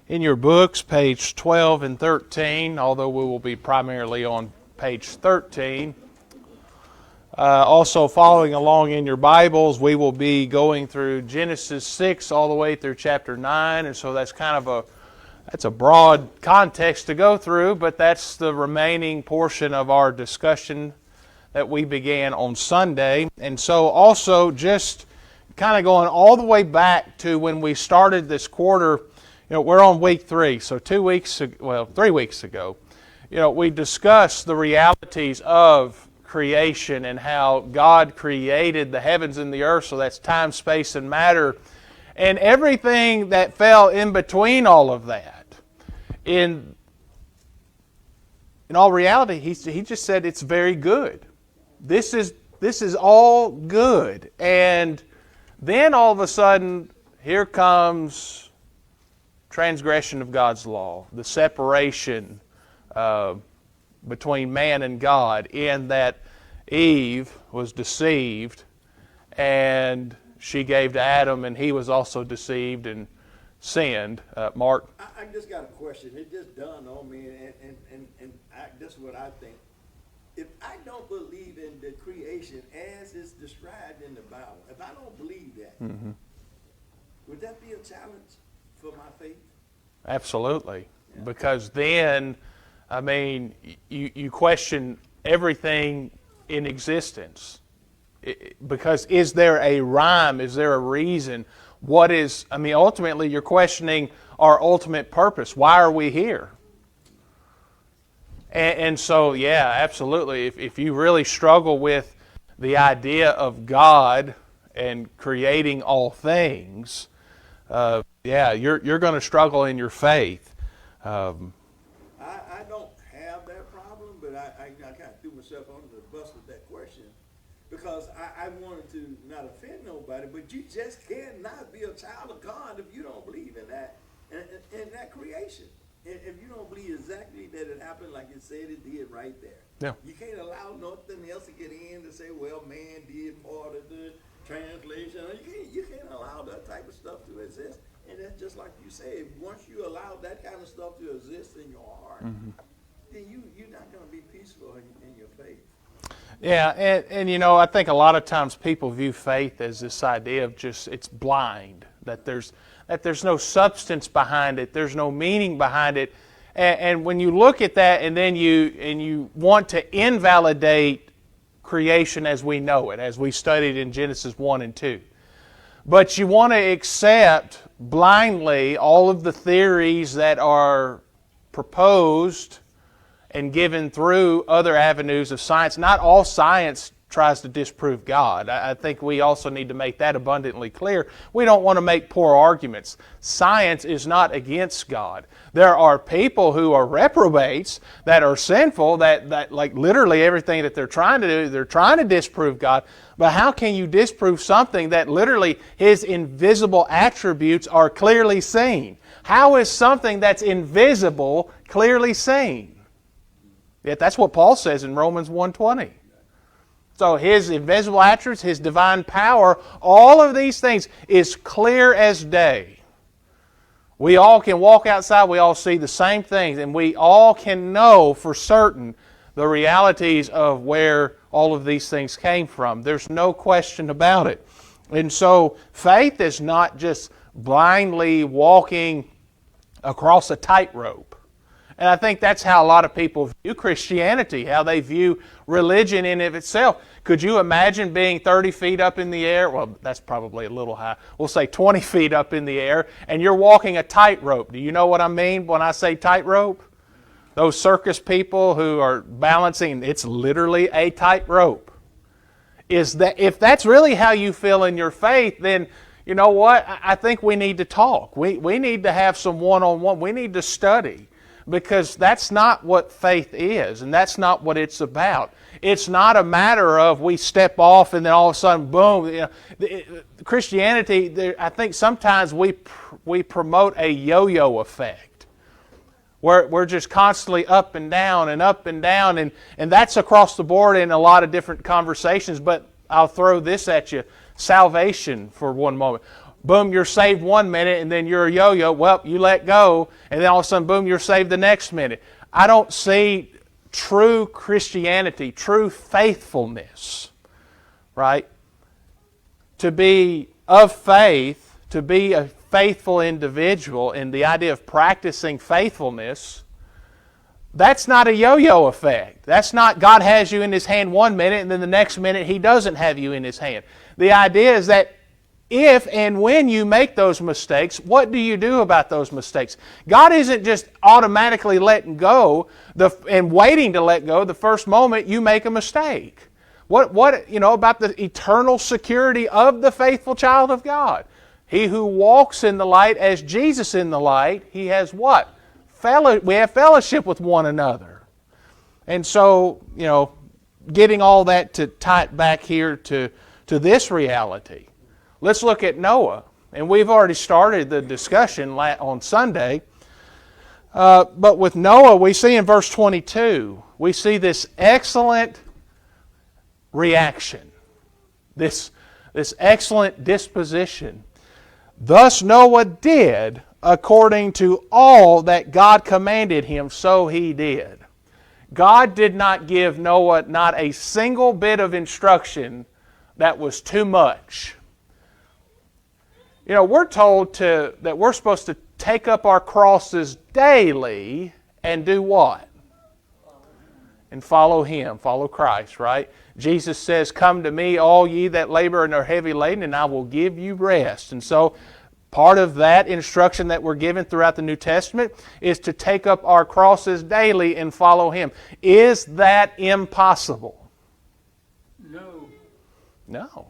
in your books, page 12 and 13, although we will be primarily on page 13. Also following along in your Bibles, we will be going through Genesis 6 all the way through chapter 9, and so that's kind of a broad context to go through, but that's the remaining portion of our discussion that we began on Sunday. And so also just kind of going all the way back to when we started this quarter, we're on week 3, so 3 weeks ago, we discussed the realities of creation and how God created the heavens and the earth, so that's time, space, and matter, and everything that fell in between all of that. In all reality, he just said it's very good. This is all good. And then all of a sudden, here comes transgression of God's law, the separation between man and God, in that Eve was deceived and she gave to Adam, and he was also deceived and sinned. Mark? I just got a question. It just dawned on me, and that's what I think. If I don't believe in the creation as it's described in the Bible, if I don't believe that, would that be a challenge for my faith? Absolutely. Yeah. Because then, you question everything in existence. Because is there a rhyme? Is there a reason? Ultimately you're questioning our ultimate purpose. Why are we here? And so, yeah, absolutely. If you really struggle with the idea of God and creating all things, you're going to struggle in your faith. I don't have that problem, but I kind of threw myself under the bus with that question because I wanted to not offend nobody, but you just cannot be a child of God if you don't believe in that, in that creation. If you don't believe exactly that it happened like it said it did right there. Yeah. You can't allow nothing else to get in to say, well, man did part of the translation. You can't allow that type of stuff to exist. And that's just like you said, once you allow that kind of stuff to exist in your heart, then you're not going to be peaceful in your faith. Yeah, and I think a lot of times people view faith as this idea of just it's blind, that there's no substance behind it, there's no meaning behind it, and when you look at that and then you want to invalidate creation as we know it, as we studied in Genesis 1 and 2, but you want to accept blindly all of the theories that are proposed and given through other avenues of science. Not all science tries to disprove God. I think we also need to make that abundantly clear. We don't want to make poor arguments. Science is not against God. There are people who are reprobates, that are sinful, that like literally everything that they're trying to do, they're trying to disprove God. But how can you disprove something that literally His invisible attributes are clearly seen? How is something that's invisible clearly seen? Yet that's what Paul says in Romans 1:20. So His invisible attributes, His divine power, all of these things is clear as day. We all can walk outside, we all see the same things, and we all can know for certain the realities of where all of these things came from. There's no question about it. And so faith is not just blindly walking across a tightrope. And I think that's how a lot of people view Christianity, how they view religion in of itself. Could you imagine being 30 feet up in the air? Well, that's probably a little high. We'll say 20 feet up in the air, and you're walking a tightrope. Do you know what I mean when I say tightrope? Those circus people who are balancing, it's literally a tightrope. If that's really how you feel in your faith, then you know what? I think we need to talk. We need to have some one-on-one. We need to study. Because that's not what faith is, and that's not what it's about. It's not a matter of we step off and then all of a sudden, boom. Christianity, I think sometimes we promote a yo-yo effect. We're just constantly up and down and up and down, and that's across the board in a lot of different conversations. But I'll throw this at you, salvation for one moment. boom, you're saved 1 minute, and then you're a yo-yo. Well, you let go, and then all of a sudden, boom, you're saved the next minute. I don't see true Christianity, true faithfulness, right? To be of faith, to be a faithful individual, and the idea of practicing faithfulness, that's not a yo-yo effect. That's not God has you in His hand 1 minute, and then the next minute He doesn't have you in His hand. The idea is that if and when you make those mistakes, what do you do about those mistakes? God isn't just automatically letting go and waiting to let go the first moment you make a mistake. What about the eternal security of the faithful child of God? He who walks in the light as Jesus in the light, he has what? We have fellowship with one another. And so, getting all that to tie it back here to this reality. Let's look at Noah. And we've already started the discussion on Sunday. But with Noah, we see in verse 22, we see this excellent reaction, this excellent disposition. Thus Noah did according to all that God commanded him, so he did. God did not give Noah not a single bit of instruction that was too much. We're told that we're supposed to take up our crosses daily and do what? And follow Him, follow Christ, right? Jesus says, "Come to me, all ye that labor and are heavy laden, and I will give you rest." And so part of that instruction that we're given throughout the New Testament is to take up our crosses daily and follow Him. Is that impossible? No. No.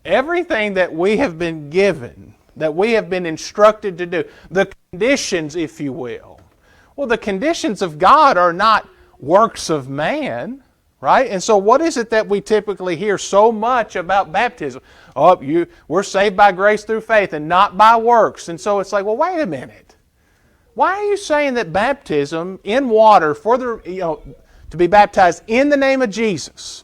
Everything that we have been given, that we have been instructed to do, the conditions, if you will. Well, the conditions of God are not works of man, right? And so what is it that we typically hear so much about baptism? We're saved by grace through faith and not by works. And so it's like, well, wait a minute. Why are you saying that baptism in water to be baptized in the name of Jesus,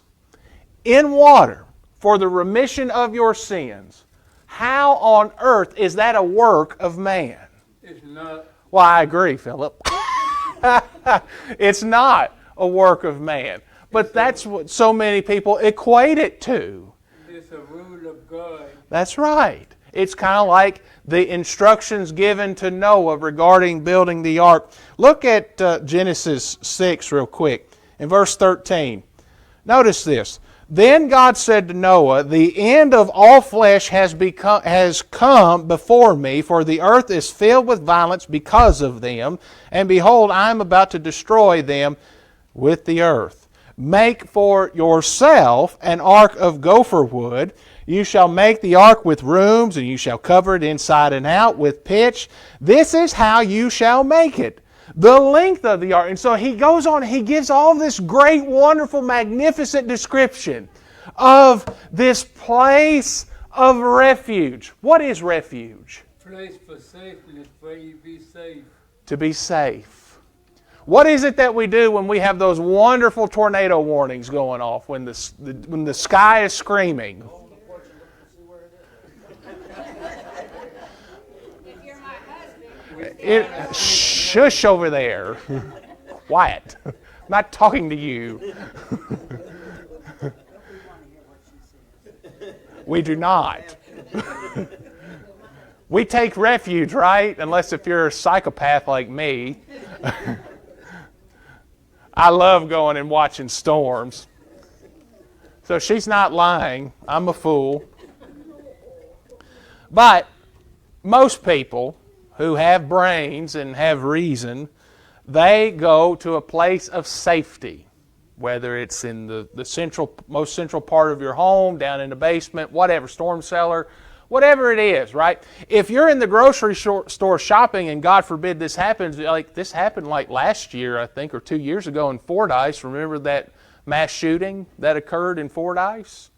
in water, for the remission of your sins, how on earth is that a work of man? It's not. Well, I agree, Philip. It's not a work of man. But that's what so many people equate it to. It's a rule of God. That's right. It's kind of like the instructions given to Noah regarding building the ark. Look at Genesis 6 real quick. In verse 13. Notice this. Then God said to Noah, "The end of all flesh has come before me, for the earth is filled with violence because of them. And behold, I am about to destroy them with the earth. Make for yourself an ark of gopher wood. You shall make the ark with rooms, and you shall cover it inside and out with pitch. This is how you shall make it. The length of the ark." And so he goes on, he gives all this great, wonderful, magnificent description of this place of refuge. What is refuge? Place for safety, where you be safe. To be safe. What is it that we do when we have those wonderful tornado warnings going off, when the sky is screaming? Shush over there. Quiet. I'm not talking to you. We do not. We take refuge, right? Unless if you're a psychopath like me. I love going and watching storms. So she's not lying. I'm a fool. But most people who have brains and have reason, they go to a place of safety, whether it's in the most central part of your home, down in the basement, whatever, storm cellar, whatever it is, right? If you're in the grocery store shopping, and God forbid this happens, like this happened like last year, I think, or 2 years ago in Fordyce. Remember that mass shooting that occurred in Fordyce?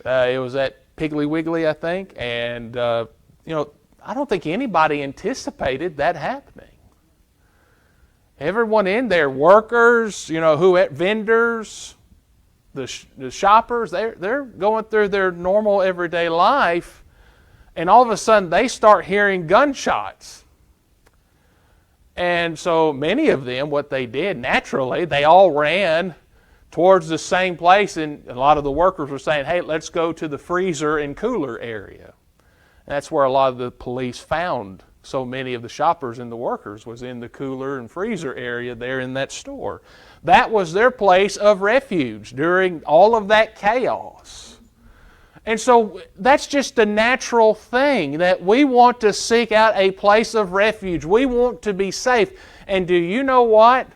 It was at Piggly Wiggly, I think, and I don't think anybody anticipated that happening. Everyone in there, workers, vendors, the shoppers, they're going through their normal everyday life, And all of a sudden they start hearing gunshots. And so many of them, what they did, naturally, they all ran towards the same place, and a lot of the workers were saying, hey, let's go to the freezer and cooler area. And that's where a lot of the police found so many of the shoppers and the workers, was in the cooler and freezer area there in that store. That was their place of refuge during all of that chaos. And so that's just a natural thing, that we want to seek out a place of refuge. We want to be safe. And do you know what?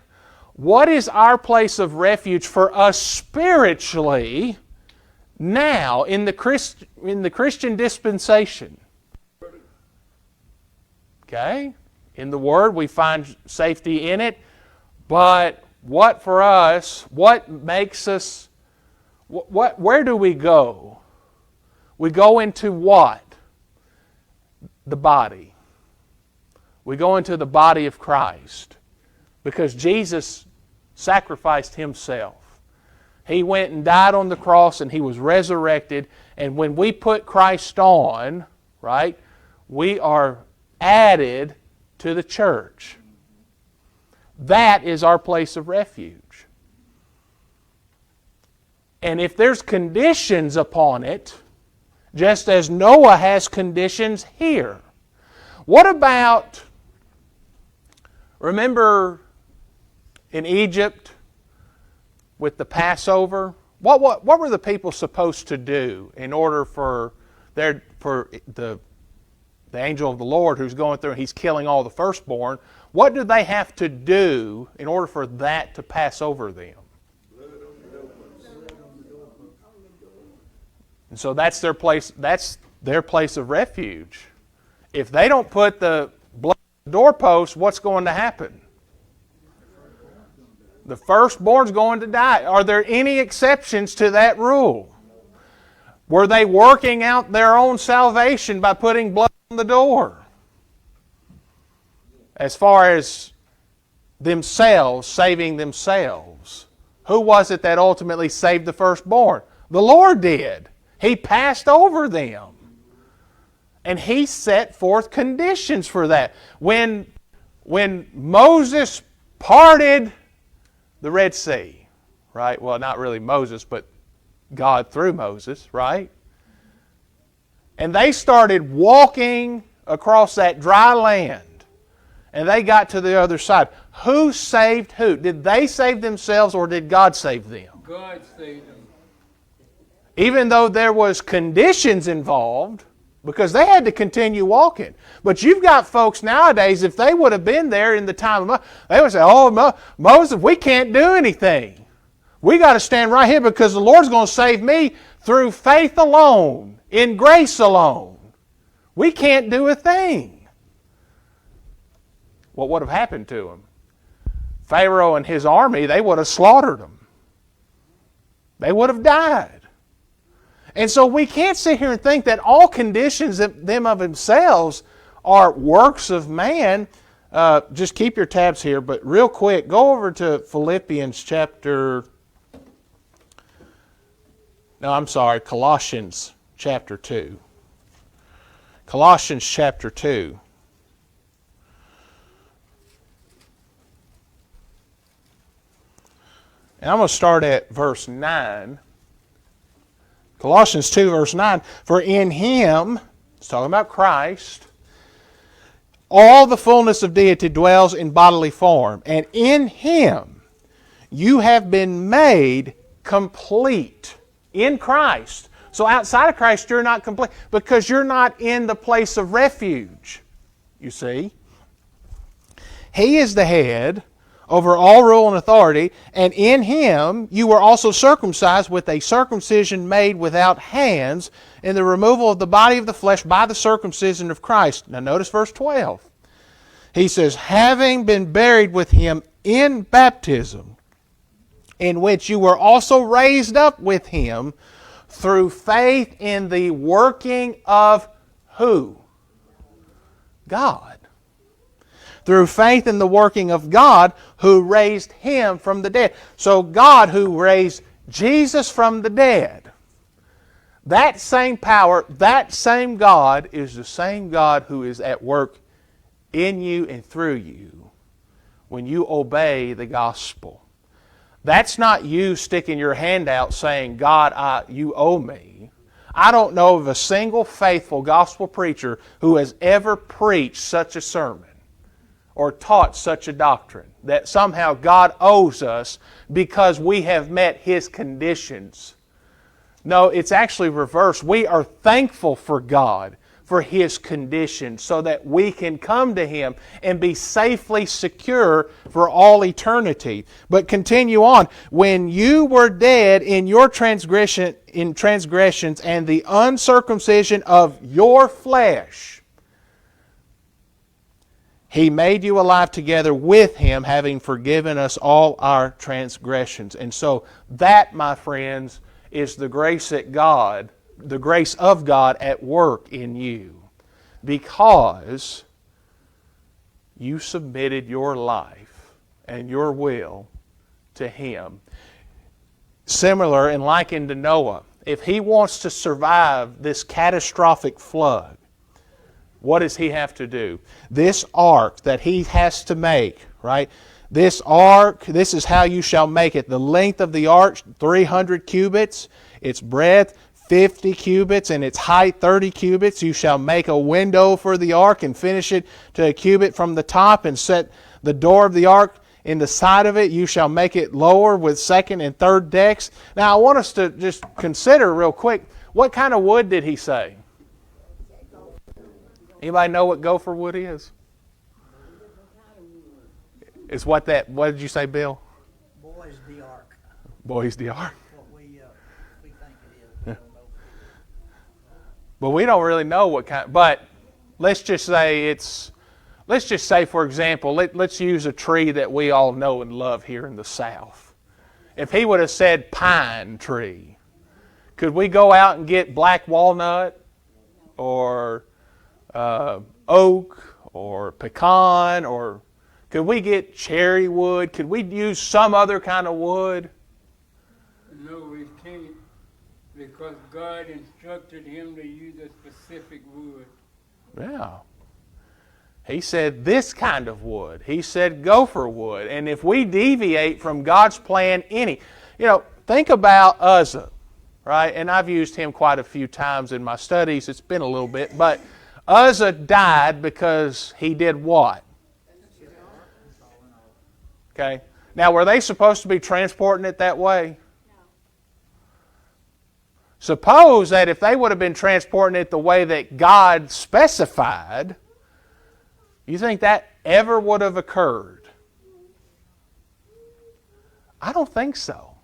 What is our place of refuge for us spiritually now in the Christian dispensation? Okay? In the Word, we find safety in it. But what for us, what makes us, where do we go? We go into what? The body. We go into the body of Christ. Because Jesus sacrificed Himself. He went and died on the cross and He was resurrected. And when we put Christ on, right, we are added to the church. That is our place of refuge. And if there's conditions upon it, just as Noah has conditions here, what about, remember in Egypt with the Passover? What were the people supposed to do in order for the angel of the Lord who's going through and he's killing all the firstborn? What do they have to do in order for that to pass over them? And so that's their place of refuge. If they don't put the blood on the doorpost, what's going to happen? The firstborn's going to die. Are there any exceptions to that rule? Were they working out their own salvation by putting blood on the door? As far as themselves, saving themselves, who was it that ultimately saved the firstborn? The Lord did. He passed over them. And He set forth conditions for that. When Moses parted the Red Sea, right? Well, not really Moses, but God through Moses, right? And they started walking across that dry land. And they got to the other side. Who saved who? Did they save themselves or did God save them? God saved them. Even though there was conditions involved, because they had to continue walking. But you've got folks nowadays, if they would have been there in the time of Moses, they would say, oh, Moses, we can't do anything. We got to stand right here because the Lord's going to save me through faith alone, in grace alone. We can't do a thing. What would have happened to them? Pharaoh and his army, they would have slaughtered them. They would have died. And so we can't sit here and think that all conditions them of themselves are works of man. Just keep your tabs here, but real quick, go over to Colossians chapter 2. Colossians chapter 2. And I'm going to start at verse 9. Colossians 2, verse 9. For in Him, it's talking about Christ, all the fullness of deity dwells in bodily form. And in Him you have been made complete. In Christ. So outside of Christ you're not complete because you're not in the place of refuge. You see? He is the head over all rule and authority, and in Him you were also circumcised with a circumcision made without hands, in the removal of the body of the flesh by the circumcision of Christ. Now notice verse 12. He says, having been buried with Him in baptism, in which you were also raised up with Him through faith in the working of who? God. Through faith in the working of God who raised Him from the dead. So God who raised Jesus from the dead. That same power, that same God is the same God who is at work in you and through you when you obey the gospel. That's not you sticking your hand out saying, God, you owe me. I don't know of a single faithful gospel preacher who has ever preached such a sermon or taught such a doctrine, that somehow God owes us because we have met His conditions. No, it's actually reversed. We are thankful for God for His conditions so that we can come to Him and be safely secure for all eternity. But continue on. When you were dead in your transgressions and the uncircumcision of your flesh, He made you alive together with Him, having forgiven us all our transgressions. And so that, my friends, is the grace of God at work in you, because you submitted your life and your will to Him. Similar and likened to Noah, if he wants to survive this catastrophic flood, what does he have to do? This ark that he has to make, right? This ark, this is how you shall make it. The length of the ark, 300 cubits. Its breadth, 50 cubits, and its height 30 cubits. You shall make a window for the ark and finish it to a cubit from the top, and set the door of the ark in the side of it. You shall make it lower with second and third decks. Now I want us to just consider real quick, what kind of wood did he say? Anybody know what gopher wood is? It's what did you say, Bill? Boys the ark. Boys the ark. What we think it is. We don't know. But we don't really know what kind. But let's just say for example, let's use a tree that we all know and love here in the South. If he would have said pine tree, could we go out and get black walnut or oak or pecan, or could we get cherry wood? Could we use some other kind of wood? No, we can't, because God instructed him to use a specific wood. Yeah. He said this kind of wood. He said gopher wood. And if we deviate from God's plan think about Uzzah, right? And I've used him quite a few times in my studies. It's been a little bit. But Uzzah died because he did what? Okay. Now, were they supposed to be transporting it that way? Suppose that if they would have been transporting it the way that God specified, you think that ever would have occurred? I don't think so.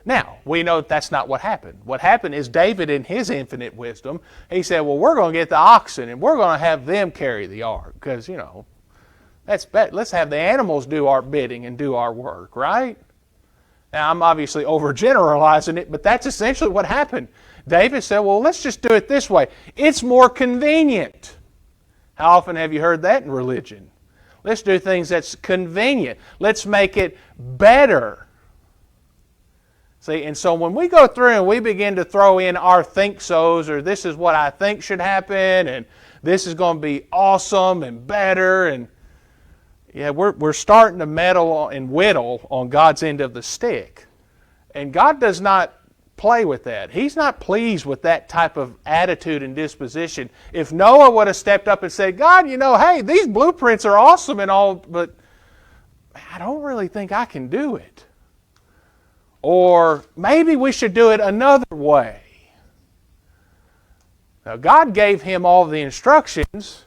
Now, we know that's not what happened. What happened is David, in his infinite wisdom, he said, well, we're going to get the oxen and we're going to have them carry the ark because, let's have the animals do our bidding and do our work, right? Now, I'm obviously overgeneralizing it, but that's essentially what happened. David said, well, let's just do it this way. It's more convenient. How often have you heard that in religion? Let's do things that's convenient. Let's make it better. See, and so when we go through and we begin to throw in our think-sos, or this is what I think should happen, and this is going to be awesome and better, and we're starting to meddle and whittle on God's end of the stick. And God does not play with that. He's not pleased with that type of attitude and disposition. If Noah would have stepped up and said, God, hey, these blueprints are awesome and all, but I don't really think I can do it. Or maybe we should do it another way. Now, God gave him all the instructions.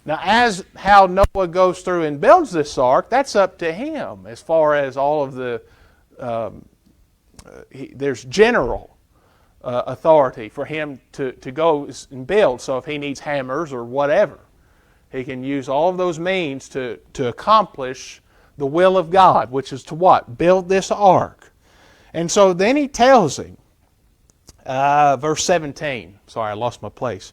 Now, as how Noah goes through and builds this ark, that's up to him as far as all of the, there's general authority for him to go and build. So if he needs hammers or whatever, he can use all of those means to accomplish the will of God, which is to what? Build this ark. And so then he tells him, verse 17. Sorry, I lost my place.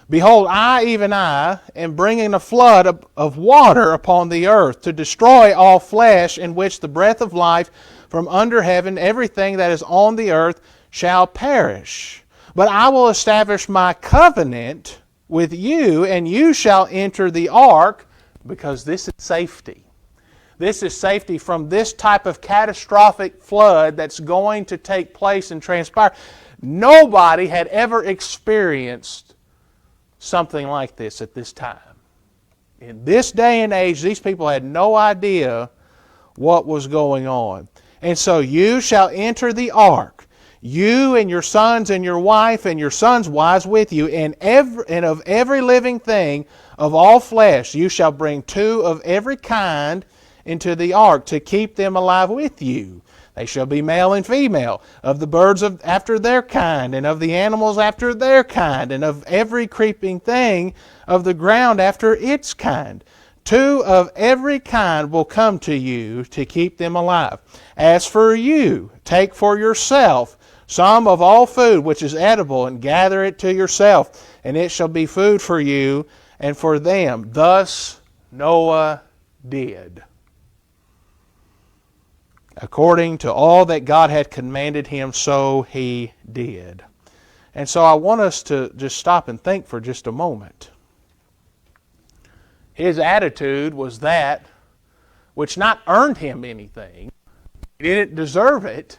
Behold, even I, am bringing a flood of water upon the earth to destroy all flesh, in which the breath of life from under heaven, everything that is on the earth, shall perish. But I will establish my covenant with you, and you shall enter the ark, because this is safety. This is safety from this type of catastrophic flood that's going to take place and transpire. Nobody had ever experienced something like this at this time. In this day and age, these people had no idea what was going on. And so you shall enter the ark, you and your sons and your wife and your sons' wives with you, and of every living thing of all flesh you shall bring 2 of every kind into the ark to keep them alive with you. They shall be male and female, of the birds after their kind, and of the animals after their kind, and of every creeping thing of the ground after its kind. 2 of every kind will come to you to keep them alive. As for you, take for yourself some of all food which is edible, and gather it to yourself, and it shall be food for you and for them. Thus Noah did, according to all that God had commanded him, so he did. And so I want us to just stop and think for just a moment. His attitude was that which not earned him anything. He didn't deserve it,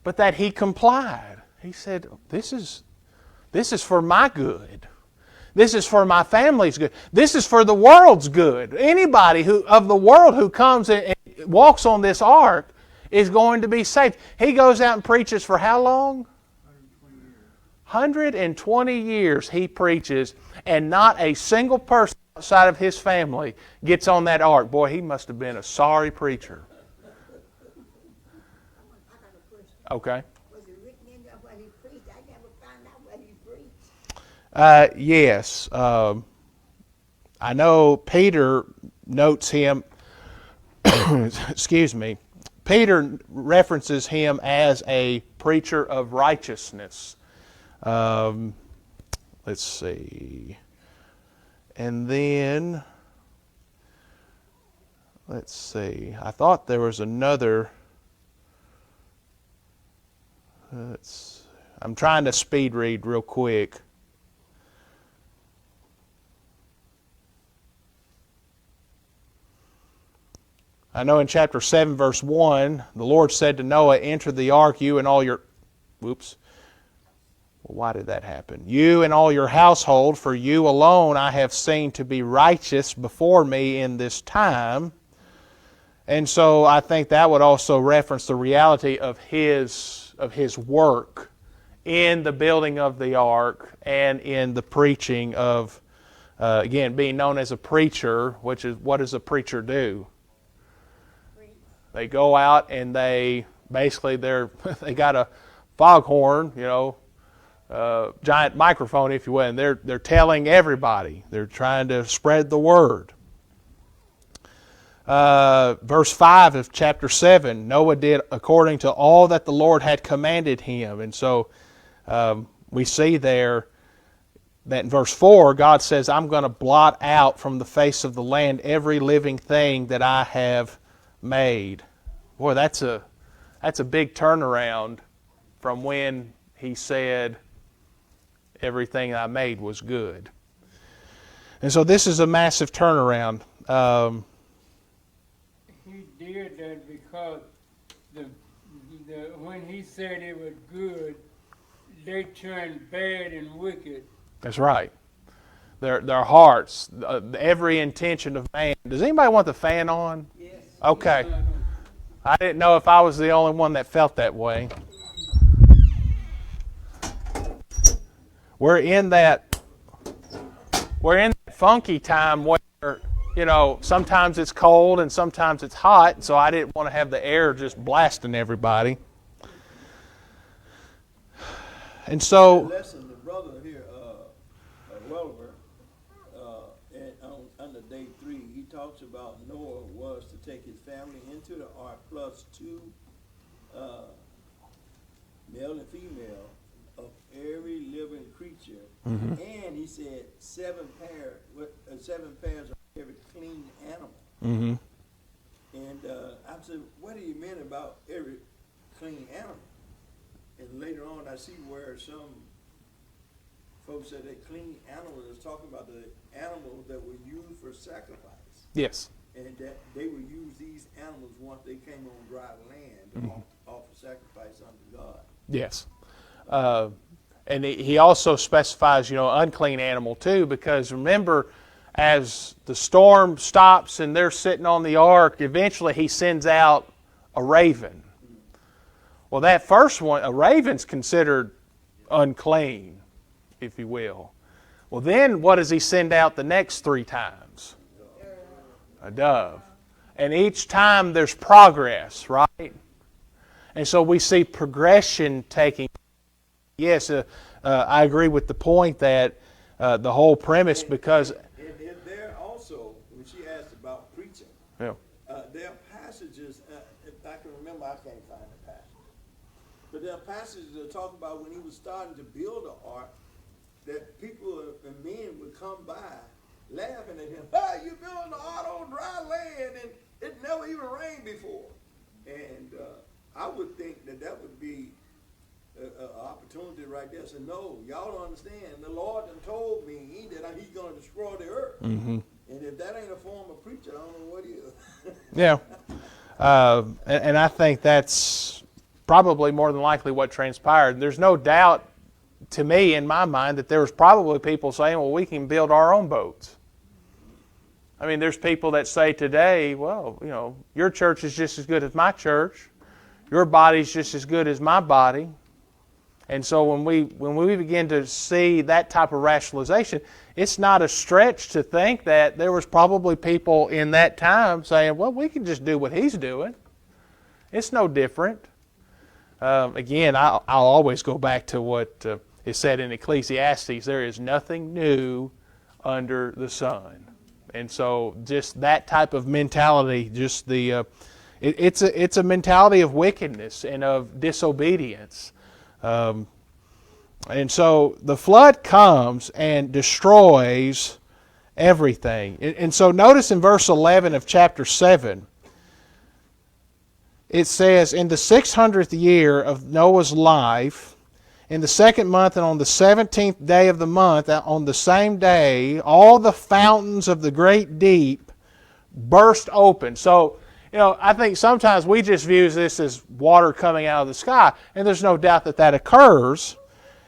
but that he complied. He said, this is for my good. This is for my family's good. This is for the world's good. Anybody of the world who comes and walks on this ark is going to be saved. He goes out and preaches for how long? 120 years he preaches, and not a single person outside of his family gets on that ark. Boy, he must have been a sorry preacher. Okay. Was it written in there what he preached? I never found out what he preached. Yes. I know Peter notes him, excuse me, Peter references him as a preacher of righteousness. Let's see. And then, let's see. I thought there was another. I'm trying to speed read real quick. I know in chapter 7, verse 1, the Lord said to Noah, enter the ark, you and all your... Whoops. Well, why did that happen? You and all your household, for you alone I have seen to be righteous before me in this time. And so I think that would also reference the reality of his work in the building of the ark and in the preaching of, again, being known as a preacher, which is, what does a preacher do? They go out and they basically they got a foghorn, giant microphone, if you will, and they're telling everybody. They're trying to spread the word. Verse 5 of chapter 7, Noah did according to all that the Lord had commanded him. And so we see there that in verse 4, God says, I'm going to blot out from the face of the land every living thing that I have made. Boy, that's a big turnaround from when he said everything I made was good. And so this is a massive turnaround. He did that because when he said it was good, they turned bad and wicked. That's right. Their hearts, every intention of man. Does anybody want the fan on? Yes. Okay. I didn't know if I was the only one that felt that way. We're in that funky time where, sometimes it's cold and sometimes it's hot, so I didn't want to have the air just blasting everybody. And so... Lesson, the brother here, Welliver, under day 3, he talks about Noah was to take his family into the ark plus 2 male and female of every living creature. Mm-hmm. And he said 7 pairs of every clean animal. Mm-hmm. And I said, what do you mean about every clean animal? And and later on, I see where some folks said that clean animals is talking about the animals that were used for sacrifice. Yes. And that they would use these animals once they came on dry land to offer sacrifice unto God. Yes. And he also specifies, unclean animal too, because remember, as the storm stops and they're sitting on the ark, eventually he sends out a raven. Well, that first one, a raven's considered unclean, if you will. Well, then what does he send out the next 3 times? A dove. And each time there's progress, right? And so we see progression taking. Yes, I agree with the point that the whole premise, because And there also, when she asked about preaching, yeah, there are passages, if I can remember, I can't find the passage, but there are passages that talk about when he was starting to build the ark, that people and men would come by laughing at him. You building the ark on dry land, and it never even rained before. And I would think that would be an opportunity right there. So no, y'all don't understand. The Lord done told me that He's going to destroy the earth. Mm-hmm. And if that ain't a form of preacher, I don't know what is. yeah, and I think that's probably more than likely what transpired. There's no doubt, to me, in my mind, that there was probably people saying, "Well, we can build our own boats." I mean, there's people that say today, "Well, your church is just as good as my church. Your body's just as good as my body." And so when we begin to see that type of rationalization, it's not a stretch to think that there was probably people in that time saying, "Well, we can just do what he's doing. It's no different." Again, I'll always go back to what is said in Ecclesiastes: there is nothing new under the sun. And so just that type of mentality, just it's a mentality of wickedness and of disobedience. And so the flood comes and destroys everything. And so notice in verse 11 of chapter 7, it says, "In the 600th year of Noah's life, in the 2nd month and on the 17th day of the month, on the same day, all the fountains of the great deep burst open." So, I think sometimes we just view this as water coming out of the sky, and there's no doubt that occurs.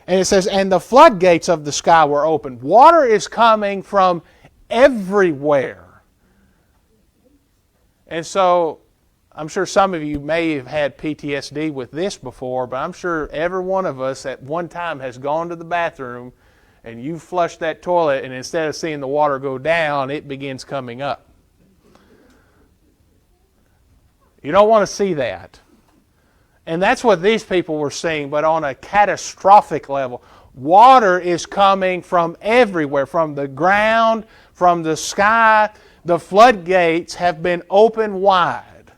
And it says, "And the floodgates of the sky were opened." Water is coming from everywhere. And so, I'm sure some of you may have had PTSD with this before, but I'm sure every one of us at one time has gone to the bathroom and you flushed that toilet, and instead of seeing the water go down, it begins coming up. You don't want to see that. And that's what these people were seeing, but on a catastrophic level. Water is coming from everywhere, from the ground, from the sky. The floodgates have been opened wide.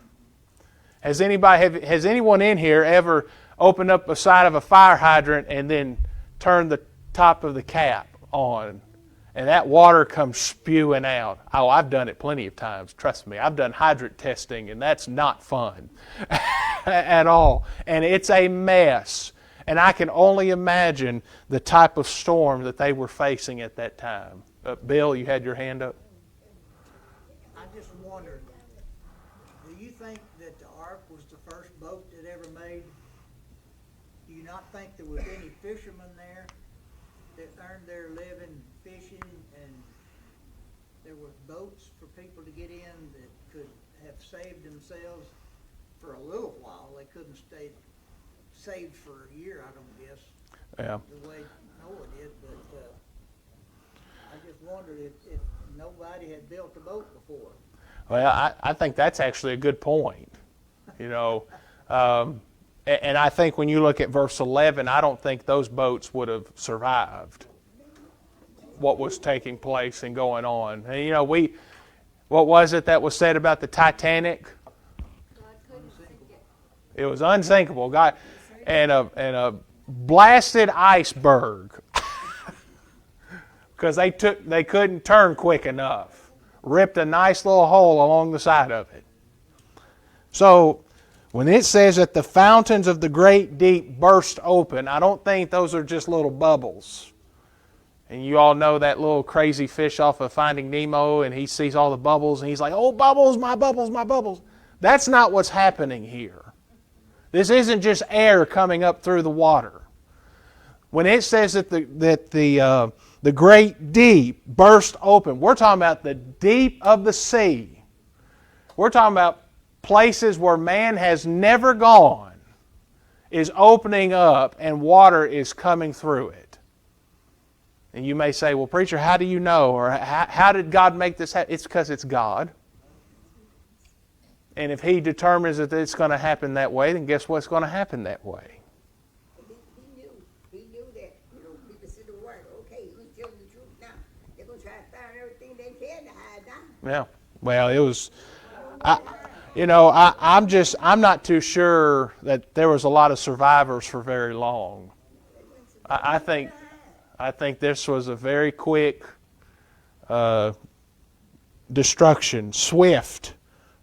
Has anyone in here ever opened up the side of a fire hydrant and then turned the top of the cap on, and that water comes spewing out? Oh, I've done it plenty of times. Trust me, I've done hydrant testing, and that's not fun at all. And it's a mess. And I can only imagine the type of storm that they were facing at that time. Bill, you had your hand up? I just wondered, do you think that the ark was the first boat that ever made? Do you not think there was any fishermen there that earned their living fishing, and there were boats for people to get in that could have saved themselves for a little while? They couldn't stay saved for a year, I don't guess, Yeah. the way Noah did, but I just wondered if nobody had built a boat before. Well, I think that's actually a good point. And I think when you look at verse 11, I don't think those boats would have survived what was taking place and going on. And what was it that was said about the Titanic? It was unsinkable. God, and a blasted iceberg because they couldn't turn quick enough. Ripped a nice little hole along the side of it. So When it says that the fountains of the great deep burst open, I don't think those are just little bubbles. And you all know that little crazy fish off of Finding Nemo, and he sees all the bubbles, and he's like, oh, bubbles, my bubbles, my bubbles. That's not what's happening here. This isn't just air coming up through the water. When it says that the great deep burst open, we're talking about the deep of the sea. We're talking about places where man has never gone is opening up and water is coming through it. And you may say, well, preacher, how do you know? Or how did God make this happen? It's because it's God. And if He determines that it's going to happen that way, then guess what's going to happen that way? He knew that, people see the word, okay, he's telling the truth now. They're going to try to find everything they can to hide down. Yeah. Well, it was, I'm not too sure that there was a lot of survivors for very long. I think this was a very quick destruction, swift.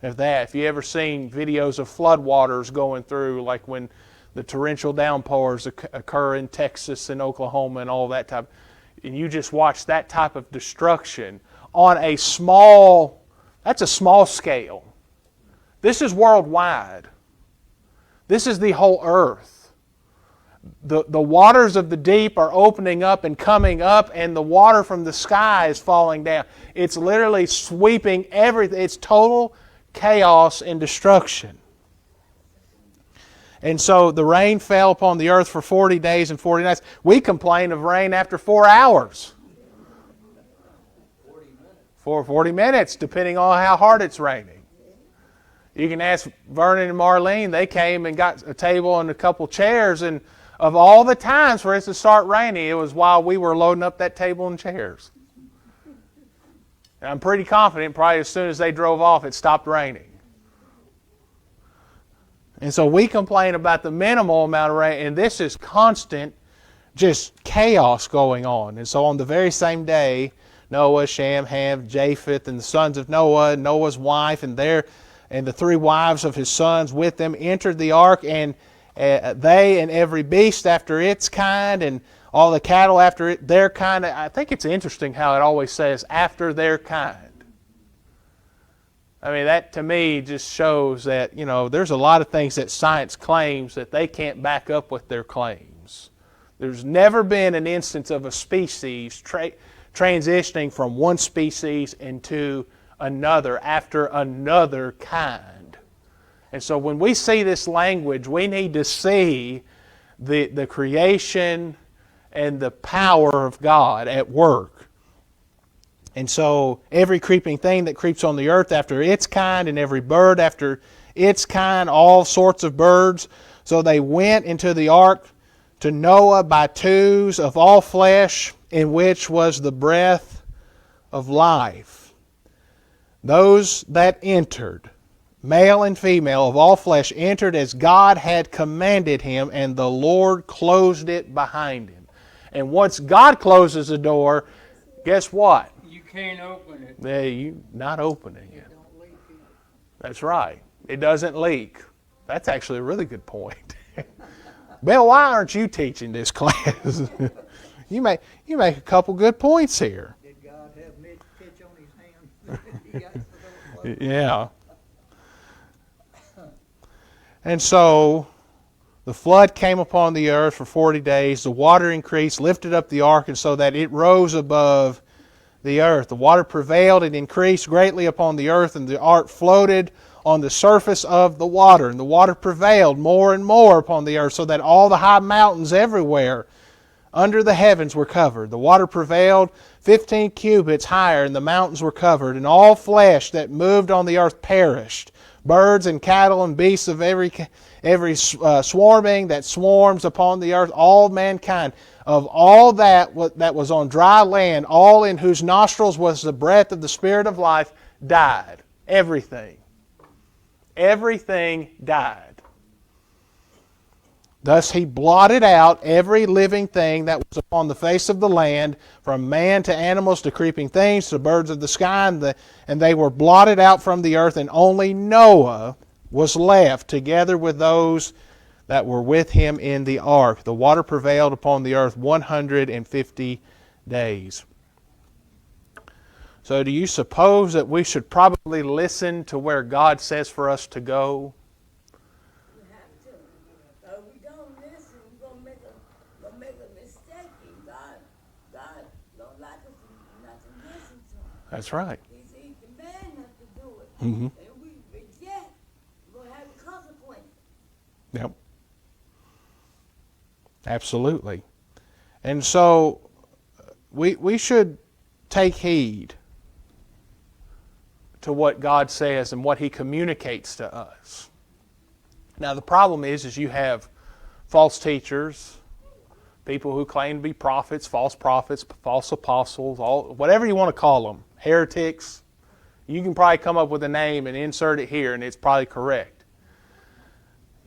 If you ever seen videos of floodwaters going through, like when the torrential downpours occur in Texas and Oklahoma and all that type, and you just watch that type of destruction on a small, that's a small scale. This is worldwide. This is the whole earth. The waters of the deep are opening up and coming up, and the water from the sky is falling down. It's literally sweeping everything. It's total chaos and destruction. And so the rain fell upon the earth for 40 days and 40 nights. We complain of rain after 4 hours. 40 minutes, depending on how hard it's raining. You can ask Vernon and Marlene. They came and got a table and a couple chairs, and of all the times for it to start raining, it was while we were loading up that table and chairs. And I'm pretty confident probably as soon as they drove off, it stopped raining. And so we complain about the minimal amount of rain, and this is constant, just chaos going on. And so on the very same day, Noah, Shem, Ham, Japheth, and the sons of Noah, Noah's wife, and the 3 wives of his sons with them entered the ark, and they and every beast after its kind, and all the cattle after their kind. I think it's interesting how it always says, after their kind. I mean, that to me just shows that, there's a lot of things that science claims that they can't back up with their claims. There's never been an instance of a species transitioning from one species into another after another kind. And so when we see this language, we need to see the creation and the power of God at work. And so every creeping thing that creeps on the earth after its kind, and every bird after its kind, all sorts of birds. So they went into the ark to Noah by twos of all flesh, in which was the breath of life. Those that entered, male and female of all flesh, entered as God had commanded him, and the Lord closed it behind him. And once God closes the door, guess what? You can't open it. You're not opening it. That's right. It doesn't leak. That's actually a really good point. Bill, why aren't you teaching this class? You make a couple good points here. Did God have Mitch pitch on his hand? Yeah. And so the flood came upon the earth for 40 days. The water increased, lifted up the ark, and so that it rose above the earth. The water prevailed and increased greatly upon the earth, and the ark floated on the surface of the water. And the water prevailed more and more upon the earth, so that all the high mountains everywhere under the heavens were covered. The water prevailed 15 cubits higher, and the mountains were covered, and all flesh that moved on the earth perished. Birds and cattle and beasts of every swarming that swarms upon the earth, all mankind, of all that was on dry land, all in whose nostrils was the breath of the Spirit of life, died. Everything. Everything died. Thus he blotted out every living thing that was upon the face of the land, from man to animals to creeping things to birds of the sky, and they were blotted out from the earth, and only Noah was left together with those that were with him in the ark. The water prevailed upon the earth 150 days. So do you suppose that we should probably listen to where God says for us to go? We have to. If we don't listen, we're gonna make a mistake. And God don't like us not to listen to him. That's right. He demands us to do it. Mm-hmm. And we reject, we're gonna have a consequence. Yep. Absolutely. And so we should take heed to what God says and what He communicates to us. Now the problem is you have false teachers, people who claim to be prophets, false apostles, whatever you want to call them, heretics. You can probably come up with a name and insert it here and it's probably correct.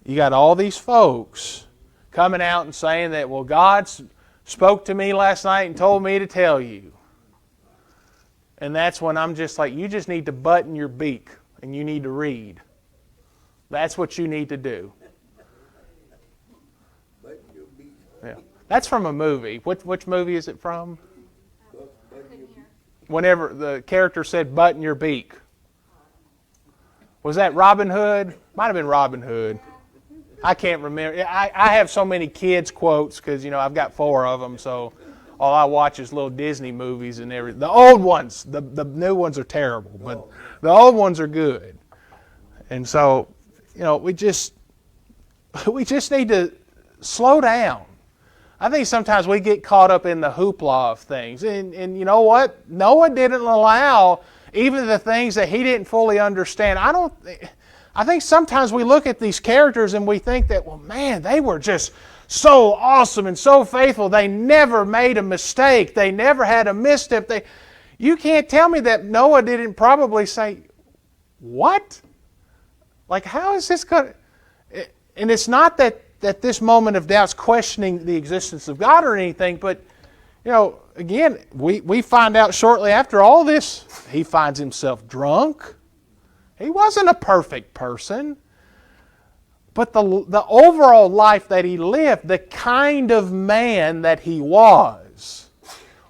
You got all these folks coming out and saying that, well, God spoke to me last night and told me to tell you. And that's when I'm just like, you just need to button your beak and you need to read. That's what you need to do. But you'll be, Yeah. That's from a movie. Which movie is it from? but you'll be. Whenever the character said, button your beak. Was that Robin Hood? Might have been Robin Hood. I can't remember. I have so many kids' quotes because, I've got 4 of them, so all I watch is little Disney movies and everything. The old ones, the new ones are terrible, but the old ones are good. And so, we just need to slow down. I think sometimes we get caught up in the hoopla of things. And you know what? Noah didn't allow even the things that he didn't fully understand. I think sometimes we look at these characters and we think that, well, man, they were just so awesome and so faithful. They never made a mistake. They never had a misstep. You can't tell me that Noah didn't probably say, what? Like, how is this going to... And it's not that this moment of doubt's questioning the existence of God or anything, but, again, we find out shortly after all this, he finds himself drunk. He wasn't a perfect person. But the overall life that he lived, the kind of man that he was,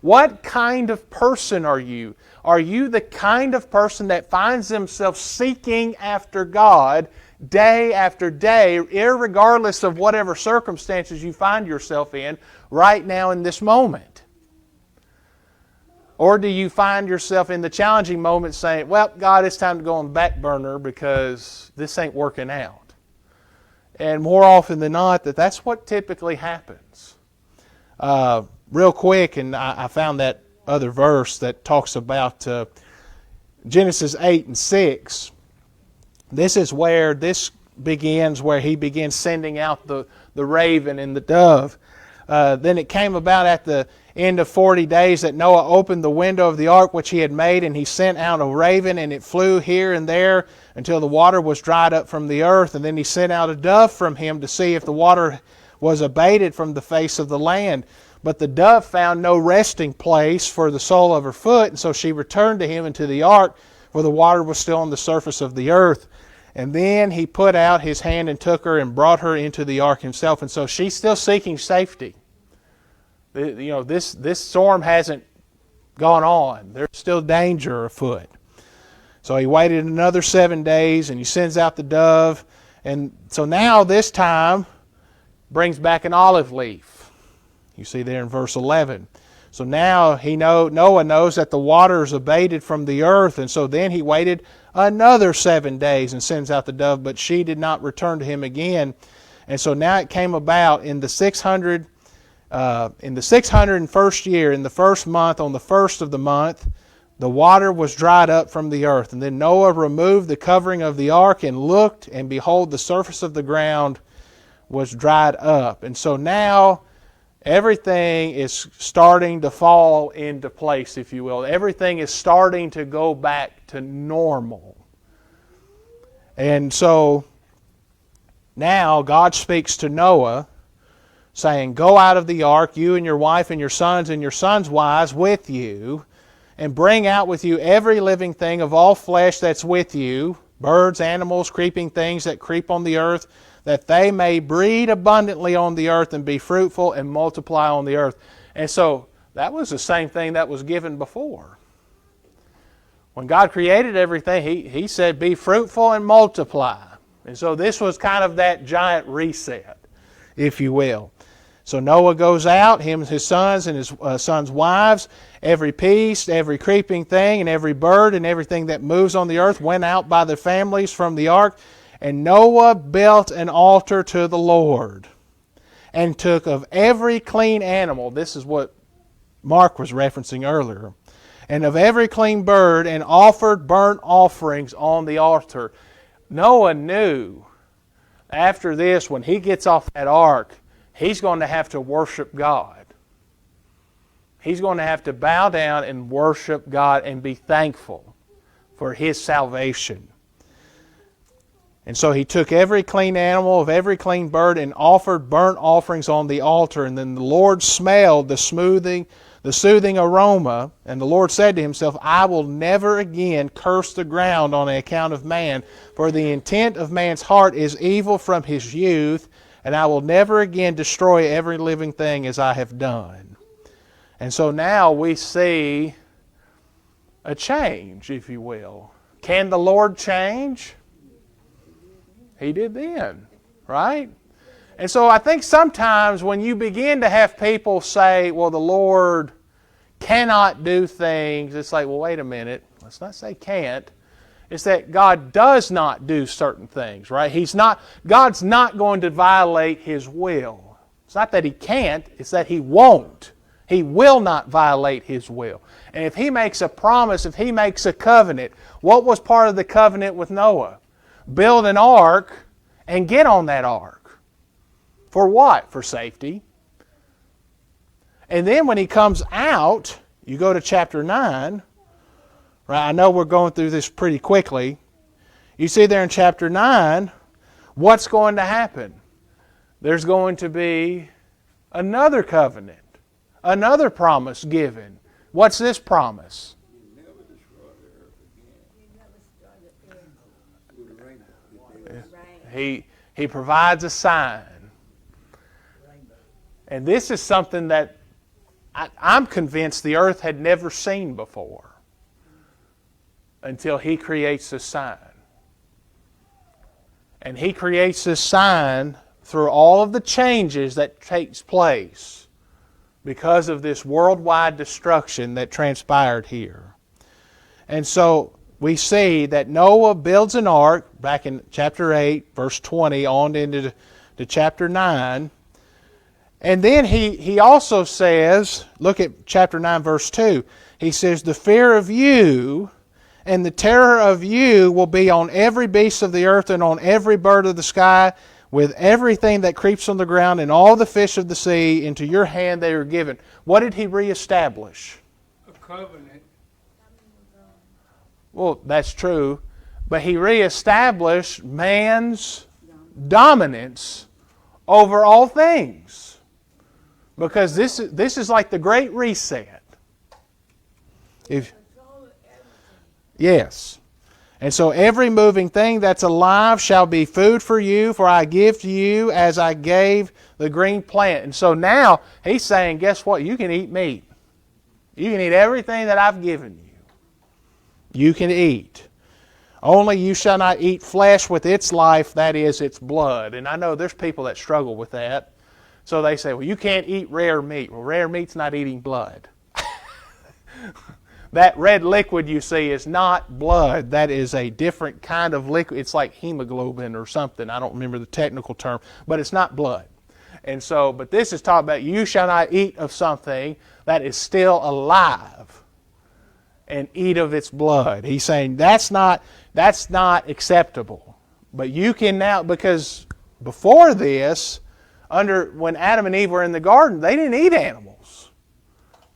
what kind of person are you? Are you the kind of person that finds himself seeking after God day after day, irregardless of whatever circumstances you find yourself in right now in this moment? Or do you find yourself in the challenging moments saying, well, God, it's time to go on the back burner because this ain't working out? And more often than not, that's what typically happens. Real quick, and I found that other verse that talks about Genesis 8 and 6. This is where this begins, where he begins sending out the raven and the dove. Then it came about at the end of 40 days that Noah opened the window of the ark which he had made, and he sent out a raven, and it flew here and there until the water was dried up from the earth. And then he sent out a dove from him to see if the water was abated from the face of the land. But the dove found no resting place for the sole of her foot, and so she returned to him into the ark, for the water was still on the surface of the earth. And then he put out his hand and took her and brought her into the ark himself. And so she's still seeking safety. This storm hasn't gone on. There's still danger afoot. So he waited another 7 days, and he sends out the dove. And so now this time brings back an olive leaf. You see there in verse 11. So now Noah knows that the waters abated from the earth, and so then he waited another 7 days and sends out the dove, but she did not return to him again. And so now it came about in the 601st year, in the first month, on the first of the month, the water was dried up from the earth. And then Noah removed the covering of the ark and looked, and behold, the surface of the ground was dried up. And so now everything is starting to fall into place, if you will. Everything is starting to go back to normal. And so now God speaks to Noah, saying, go out of the ark, you and your wife and your sons' wives with you, and bring out with you every living thing of all flesh that's with you, birds, animals, creeping things that creep on the earth, that they may breed abundantly on the earth and be fruitful and multiply on the earth. And so that was the same thing that was given before. When God created everything, He said, be fruitful and multiply. And so this was kind of that giant reset, if you will. So Noah goes out, him and his sons and his sons' wives, every beast, every creeping thing, and every bird and everything that moves on the earth went out by their families from the ark. And Noah built an altar to the Lord, and took of every clean animal, this is what Mark was referencing earlier, and of every clean bird, and offered burnt offerings on the altar. Noah knew after this, when he gets off that ark, he's going to have to worship God. He's going to have to bow down and worship God and be thankful for His salvation. And so he took every clean animal of every clean bird and offered burnt offerings on the altar. And then the Lord smelled the soothing aroma. And the Lord said to himself, I will never again curse the ground on account of man, for the intent of man's heart is evil from his youth, and I will never again destroy every living thing as I have done. And so now we see a change, if you will. Can the Lord change? He did then, right? And so I think sometimes when you begin to have people say, well, the Lord cannot do things, it's like, well, wait a minute. Let's not say can't. It's that God does not do certain things, right? God's not going to violate His will. It's not that He can't, it's that He won't. He will not violate His will. And if He makes a promise, if He makes a covenant, what was part of the covenant with Noah? Build an ark and get on that ark. For what? For safety. And then when he comes out, you go to chapter 9. Right? I know we're going through this pretty quickly. You see there in chapter 9, what's going to happen? There's going to be another covenant, another promise given. What's this promise? He provides a sign. And this is something that I'm convinced the earth had never seen before until He creates this sign. And He creates this sign through all of the changes that takes place because of this worldwide destruction that transpired here. And so we see that Noah builds an ark back in chapter 8, verse 20, on into chapter 9. And then he also says, look at chapter 9, verse 2. He says, the fear of you and the terror of you will be on every beast of the earth and on every bird of the sky, with everything that creeps on the ground and all the fish of the sea. Into your hand they are given. What did He reestablish? A covenant. Well, that's true. But He reestablished man's dominance over all things. Because this is like the great reset. Yes. And so every moving thing that's alive shall be food for you, for I give to you as I gave the green plant. And so now He's saying, guess what? You can eat meat. You can eat everything that I've given you. You can eat. Only you shall not eat flesh with its life, that is, its blood. And I know there's people that struggle with that. So they say, well, you can't eat rare meat. Well, rare meat's not eating blood. That red liquid you see is not blood. That is a different kind of liquid. It's like hemoglobin or something. I don't remember the technical term, but it's not blood. And so, but this is talking about you shall not eat of something that is still alive and eat of its blood. He's saying that's not acceptable. But you can now, because before this, when Adam and Eve were in the garden, they didn't eat animals.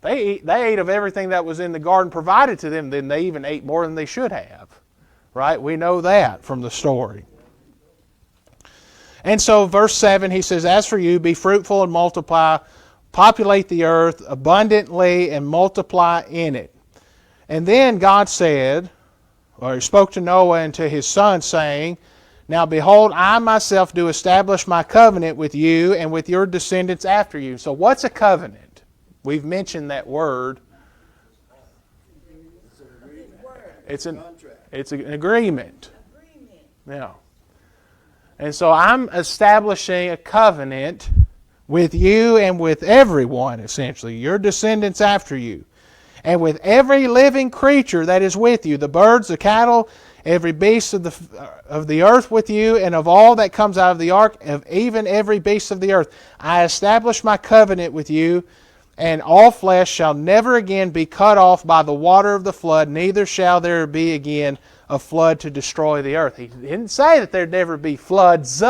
They ate of everything that was in the garden provided to them. Then they even ate more than they should have. Right? We know that from the story. And so verse 7, he says, as for you, be fruitful and multiply, populate the earth abundantly and multiply in it. And then God said, or he spoke to Noah and to his sons, saying, Now behold, I myself do establish my covenant with you and with your descendants after you. So what's a covenant? We've mentioned that word. It's an agreement. Yeah. And so I'm establishing a covenant with you and with everyone, essentially, your descendants after you, and with every living creature that is with you, the birds, the cattle, every beast of the earth with you, and of all that comes out of the ark, of even every beast of the earth. I establish my covenant with you, and all flesh shall never again be cut off by the water of the flood, neither shall there be again a flood to destroy the earth. He didn't say that there'd never be floods,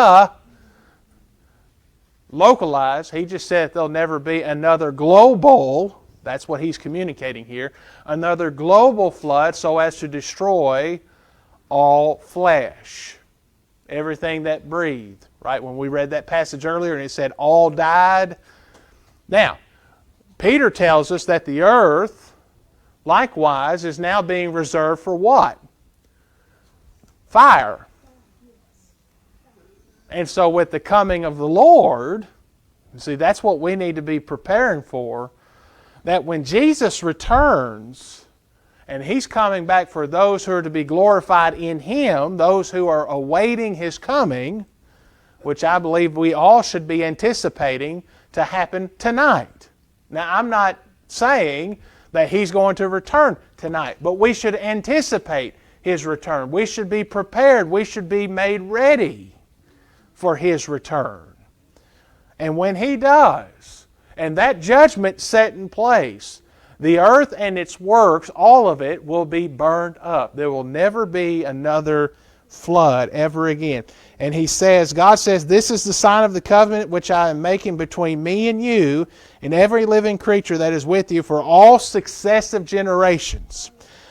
localized. He just said there'll never be another global, that's what he's communicating here, another global flood so as to destroy all flesh. Everything that breathed. Right? When we read that passage earlier and it said all died. Now, Peter tells us that the earth, likewise, is now being reserved for what? Fire. And so with the coming of the Lord, see, that's what we need to be preparing for, that when Jesus returns, and He's coming back for those who are to be glorified in Him, those who are awaiting His coming, which I believe we all should be anticipating to happen tonight. Now, I'm not saying that He's going to return tonight, but we should anticipate His return. We should be prepared. We should be made ready for His return. And when He does, and that judgment set in place, the earth and its works, all of it, will be burned up. There will never be another flood ever again. And He says, God says, this is the sign of the covenant which I am making between me and you and every living creature that is with you for all successive generations.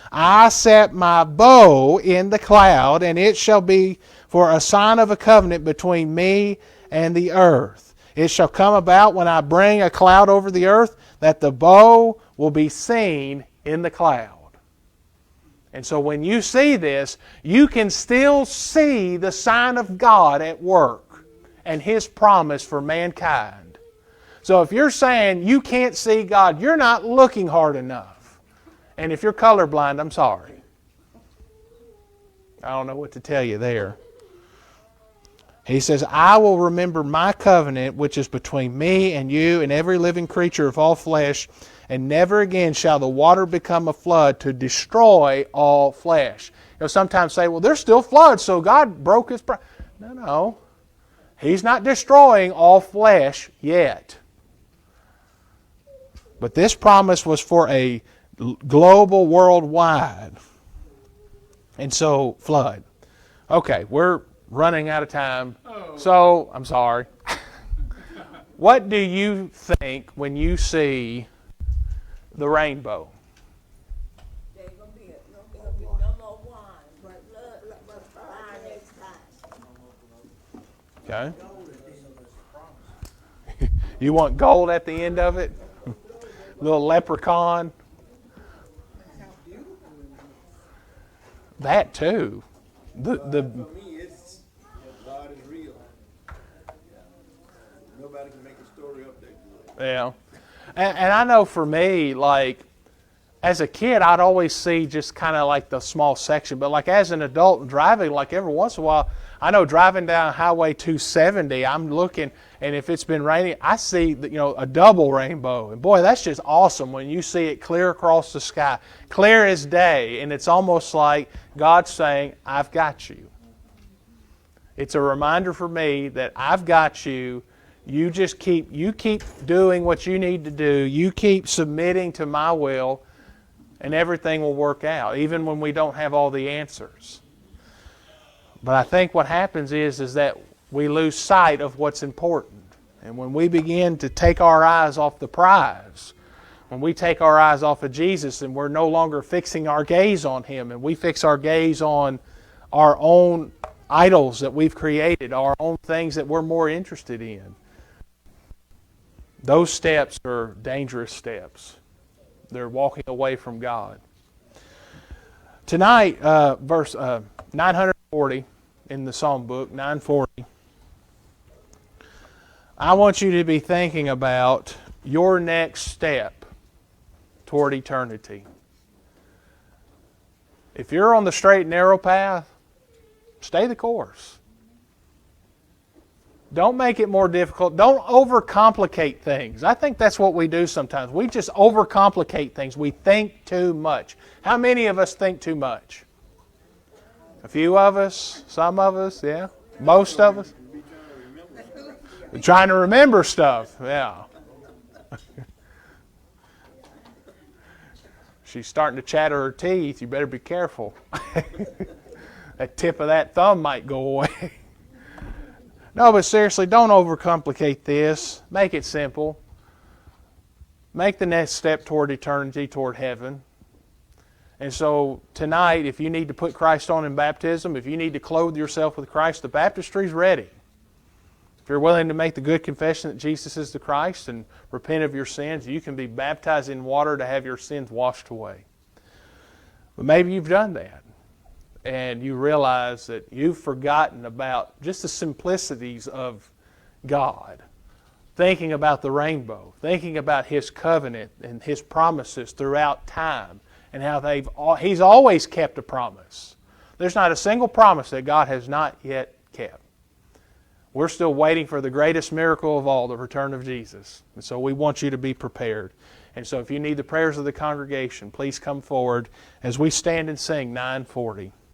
I set my bow in the cloud, and it shall be for a sign of a covenant between me and the earth. It shall come about when I bring a cloud over the earth, that the bow will be seen in the cloud. And so when you see this, you can still see the sign of God at work and His promise for mankind. So if you're saying you can't see God, you're not looking hard enough. And if you're colorblind, I'm sorry. I don't know what to tell you there. He says, I will remember my covenant which is between me and you and every living creature of all flesh, and never again shall the water become a flood to destroy all flesh. You know, sometimes say, well, there's still floods, so God broke His promise. No. He's not destroying all flesh yet. But this promise was for a global, worldwide. And so, flood. Okay, we're running out of time. So, I'm sorry. What do you think when you see the rainbow? There's gonna be no more wine, but fire next time. Okay. You want gold at the end of it? Little leprechaun? That too. For me, it's God is real. Nobody can make a story up that good. Yeah. And I know for me, like, as a kid, I'd always see just kind of like the small section. But like as an adult driving, like every once in a while, I know driving down Highway 270, I'm looking, and if it's been raining, I see a double rainbow. And boy, that's just awesome when you see it clear across the sky, clear as day. And it's almost like God's saying, I've got you. It's a reminder for me that I've got you. You keep doing what you need to do. You keep submitting to my will, and everything will work out, even when we don't have all the answers. But I think what happens is that we lose sight of what's important. And when we begin to take our eyes off the prize, when we take our eyes off of Jesus and we're no longer fixing our gaze on Him, and we fix our gaze on our own idols that we've created, our own things that we're more interested in, those steps are dangerous steps. They're walking away from God. Tonight, verse 940 in the Psalm book, 940, I want you to be thinking about your next step toward eternity. If you're on the straight and narrow path, stay the course. Don't make it more difficult. Don't overcomplicate things. I think that's what we do sometimes. We just overcomplicate things. We think too much. How many of us think too much? A few of us? Some of us? Yeah? Most of us? We're trying to remember stuff. Yeah. She's starting to chatter her teeth. You better be careful. That tip of that thumb might go away. No, but seriously, don't overcomplicate this. Make it simple. Make the next step toward eternity, toward heaven. And so tonight, if you need to put Christ on in baptism, if you need to clothe yourself with Christ, the baptistry's ready. If you're willing to make the good confession that Jesus is the Christ and repent of your sins, you can be baptized in water to have your sins washed away. But maybe you've done that, and you realize that you've forgotten about just the simplicities of God. Thinking about the rainbow, thinking about His covenant and His promises throughout time, and how He's always kept a promise. There's not a single promise that God has not yet kept. We're still waiting for the greatest miracle of all, the return of Jesus. And so we want you to be prepared. And so if you need the prayers of the congregation, please come forward as we stand and sing 940.